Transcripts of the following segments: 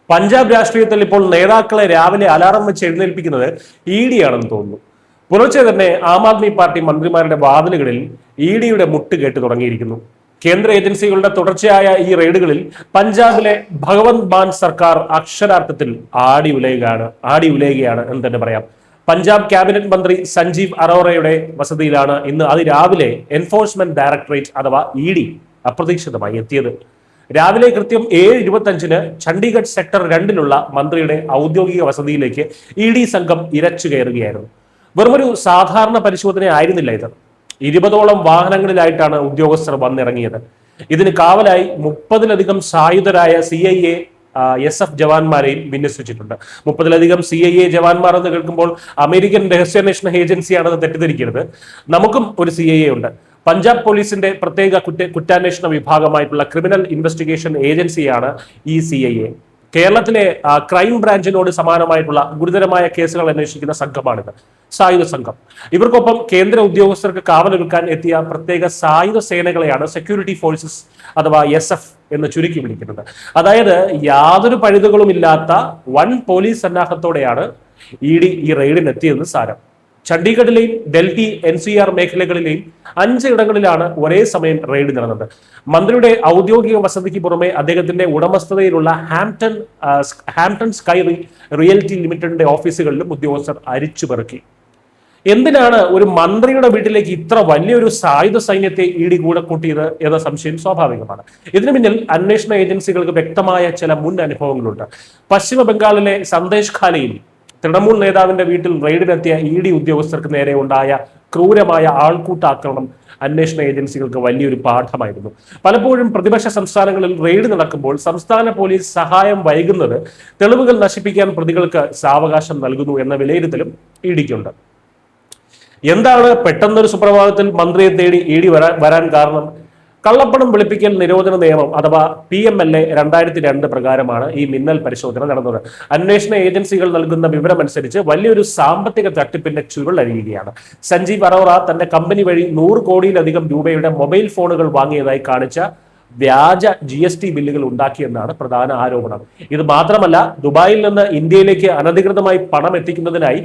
പഞ്ചാബ് രാഷ്ട്രീയത്തിൽ ഇപ്പോൾ നേതാക്കളെ രാവിലെ അലാറം വെച്ച് എഴുന്നേൽപ്പിക്കുന്നത് ഇ ആണെന്ന് തോന്നുന്നു. പുലർച്ചെ തന്നെ ആം ആദ്മി പാർട്ടി മന്ത്രിമാരുടെ വാതിലുകളിൽ ഇഡിയുടെ മുട്ട് കേട്ട് തുടങ്ങിയിരിക്കുന്നു. കേന്ദ്ര ഏജൻസികളുടെ തുടർച്ചയായ ഈ റെയ്ഡുകളിൽ പഞ്ചാബിലെ ഭഗവന്ത് മാൻ സർക്കാർ അക്ഷരാർത്ഥത്തിൽ ആടി ഉലയുകയാണ് എന്ന് തന്നെ പറയാം. പഞ്ചാബ് ക്യാബിനറ്റ് മന്ത്രി സഞ്ജീവ് അറോറയുടെ വസതിയിലാണ് ഇന്ന് അതിരാവിലെ എൻഫോഴ്സ്മെന്റ് ഡയറക്ടറേറ്റ് അഥവാ ഇ അപ്രതീക്ഷിതമായി എത്തിയത്. രാവിലെ കൃത്യം 7:25 ചണ്ഡീഗഡ് സെക്ടർ 2 മന്ത്രിയുടെ ഔദ്യോഗിക വസതിയിലേക്ക് ഇ സംഘം ഇരച്ചു കയറുകയായിരുന്നു. വെറുമൊരു സാധാരണ പരിശോധന ആയിരുന്നില്ല ഇത്. 20ഓളം വാഹനങ്ങളിലായിട്ടാണ് ഉദ്യോഗസ്ഥർ വന്നിറങ്ങിയത്. ഇതിന് കാവലായി 30ലധികം സായുധരായ CIA SF ജവാന്മാരെയും വിന്യസിച്ചിട്ടുണ്ട്. 30ലധികം CIA ജവാന്മാർ എന്ന് കേൾക്കുമ്പോൾ അമേരിക്കൻ രഹസ്യാന്വേഷണ ഏജൻസിയാണെന്ന് തെറ്റിദ്ധരിക്കരുത്. നമുക്കും ഒരു CIA ഉണ്ട്. പഞ്ചാബ് പോലീസിന്റെ പ്രത്യേക കുറ്റാന്വേഷണ വിഭാഗമായിട്ടുള്ള ക്രിമിനൽ ഇൻവെസ്റ്റിഗേഷൻ ഏജൻസിയാണ് ഈ CIA. കേരളത്തിലെ ക്രൈം ബ്രാഞ്ചിനോട് സമാനമായിട്ടുള്ള ഗുരുതരമായ കേസുകൾ അന്വേഷിക്കുന്ന സംഘമാണിത്, സായുധ സംഘം. ഇവർക്കൊപ്പം കേന്ദ്ര ഉദ്യോഗസ്ഥർക്ക് കാവലൊരുക്കാൻ എത്തിയ പ്രത്യേക സായുധ സേനകളെയാണ് സെക്യൂരിറ്റി ഫോഴ്സസ് അഥവാ SF എന്ന് ചുരുക്കി വിളിക്കുന്നത്. അതായത് യാതൊരു പഴുതുകളും ഇല്ലാത്ത വൻ പോലീസ് സന്നാഹത്തോടെയാണ് ഇ റെയ്ഡിനെത്തിയെന്ന് സാരം. ചണ്ഡീഗഡിലെയും ഡൽഹി NCR മേഖലകളിലെയും 5 ഇടങ്ങളിലാണ് ഒരേ സമയം റെയ്ഡ് നടന്നത്. മന്ത്രിയുടെ ഔദ്യോഗിക വസതിക്ക് പുറമെ അദ്ദേഹത്തിന്റെ ഉടമസ്ഥതയിലുള്ള ഹാംപ്ടൺ സ്കൈ റിയൽറ്റി ലിമിറ്റഡിന്റെ ഓഫീസുകളിലും ഉദ്യോഗസ്ഥർ അരിച്ചുപെറുക്കി. എന്തിനാണ് ഒരു മന്ത്രിയുടെ വീട്ടിലേക്ക് ഇത്ര വലിയൊരു സായുധ സൈന്യത്തെ ഇ കൂടെ കൂട്ടിയത് എന്ന സംശയം സ്വാഭാവികമാണ്. ഇതിനു പിന്നിൽ അന്വേഷണ ഏജൻസികൾക്ക് വ്യക്തമായ ചില മുൻ അനുഭവങ്ങളുണ്ട്. പശ്ചിമ ബംഗാളിലെ സന്ദേശ് ഖാലയിൽ തൃണമൂൽ നേതാവിന്റെ വീട്ടിൽ റെയ്ഡിനെത്തിയ ഇ ഉദ്യോഗസ്ഥർക്ക് നേരെ ഉണ്ടായ ക്രൂരമായ ആൾക്കൂട്ടാക്രമണം അന്വേഷണ ഏജൻസികൾക്ക് വലിയൊരു പാഠമായിരുന്നു. പലപ്പോഴും പ്രതിപക്ഷ സംസ്ഥാനങ്ങളിൽ റെയ്ഡ് നടക്കുമ്പോൾ സംസ്ഥാന പോലീസ് സഹായം വൈകുന്നത് തെളിവുകൾ നശിപ്പിക്കാൻ പ്രതികൾക്ക് സാവകാശം നൽകുന്നു എന്ന വിലയിരുത്തലും ഇഡിക്കുണ്ട്. എന്താണ് പെട്ടെന്നൊരു സുപ്രഭാതത്തിൽ മന്ത്രിയെ തേടി ഇ വരാൻ കാരണം? കള്ളപ്പണം വെളുപ്പിക്കൽ നിരോധന നിയമം അഥവാ PMLA 2002 പ്രകാരമാണ് ഈ മിന്നൽ പരിശോധന നടന്നത്. അന്വേഷണ ഏജൻസികൾ നൽകുന്ന വിവരമനുസരിച്ച് വലിയൊരു സാമ്പത്തിക തട്ടിപ്പിന്റെ ചുരുളഴിയുകയാണ്. സഞ്ജീവ് അറോറ തന്റെ കമ്പനി വഴി 100 കോടിയിലധികം രൂപയുടെ മൊബൈൽ ഫോണുകൾ വാങ്ങിയതായി കാണിച്ച വ്യാജ GST ബില്ലുകൾ ഉണ്ടാക്കിയെന്നാണ് പ്രധാന ആരോപണം. ഇത് മാത്രമല്ല, ദുബായിൽ നിന്ന് ഇന്ത്യയിലേക്ക് അനധികൃതമായി പണം എത്തിക്കുന്നതിനായി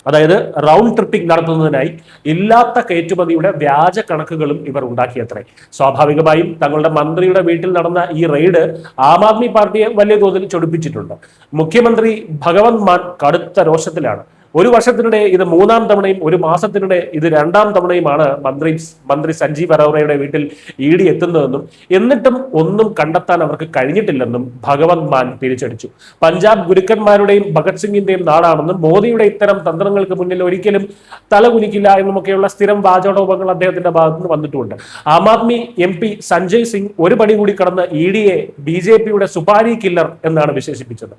അതായത് റൗണ്ട് ട്രിപ്പിംഗ് നടത്തുന്നതിനായി ഇല്ലാത്ത കയറ്റുമതിയുടെ വ്യാജ കണക്കുകളും ഇവർ ഉണ്ടാക്കിയത്രേ. സ്വാഭാവികമായും തങ്ങളുടെ മന്ത്രിയുടെ വീട്ടിൽ നടന്ന ഈ റെയ്ഡ് ആം ആദ്മി പാർട്ടിയെ വലിയ തോതിൽ ചൊടിപ്പിച്ചിട്ടുണ്ട്. മുഖ്യമന്ത്രി ഭഗവന്ത് മാൻ കടുത്ത രോഷത്തിലാണ്. ഒരു വർഷത്തിനിടെ ഇത് 3-ാം തവണയും 1 മാസത്തിനിടെ ഇത് 2-ാം തവണയുമാണ് മന്ത്രി സഞ്ജീവ് അറോറയുടെ വീട്ടിൽ ഇ എത്തുന്നതെന്നും എന്നിട്ടും ഒന്നും കണ്ടെത്താൻ അവർക്ക് കഴിഞ്ഞിട്ടില്ലെന്നും ഭഗവന്ത് മാൻ തിരിച്ചടിച്ചു. പഞ്ചാബ് ഗുരുക്കന്മാരുടെയും ഭഗത് സിംഗിന്റെയും നാടാണെന്നും മോദിയുടെ ഇത്തരം തന്ത്രങ്ങൾക്ക് മുന്നിൽ ഒരിക്കലും തലകുനിക്കില്ല എന്നുമൊക്കെയുള്ള സ്ഥിരം വാചോടോപങ്ങൾ അദ്ദേഹത്തിന്റെ ഭാഗത്തുനിന്ന് വന്നിട്ടുമുണ്ട്. ആം ആദ്മി MP സഞ്ജയ് സിംഗ് ഒരു പടി കൂടി കടന്ന് ഇഡിയെ BJPയുടെ സുപാരി കില്ലർ എന്നാണ് വിശേഷിപ്പിച്ചത്.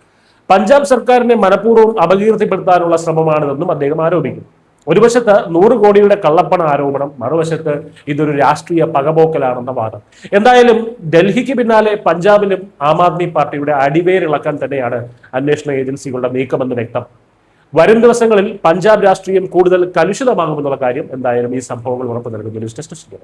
പഞ്ചാബ് സർക്കാരിനെ മനഃപൂർവ്വം അപകീർത്തിപ്പെടുത്താനുള്ള ശ്രമമാണിതെന്നും അദ്ദേഹം ആരോപിക്കുന്നു. ഒരു വശത്ത് 100 കോടിയുടെ കള്ളപ്പണ ആരോപണം, മറുവശത്ത് ഇതൊരു രാഷ്ട്രീയ പകപോക്കലാണെന്ന വാദം. എന്തായാലും ഡൽഹിക്ക് പിന്നാലെ പഞ്ചാബിലും ആം ആദ്മി പാർട്ടിയുടെ അടിവേരിളക്കാൻ തന്നെയാണ് അന്വേഷണ ഏജൻസികളുടെ നീക്കമെന്ന് വ്യക്തം. വരും ദിവസങ്ങളിൽ പഞ്ചാബ് രാഷ്ട്രീയം കൂടുതൽ കലുഷിതമാകുമെന്നുള്ള കാര്യം എന്തായാലും ഈ സംഭവങ്ങൾ ഉറപ്പു നൽകുന്നു. News desk.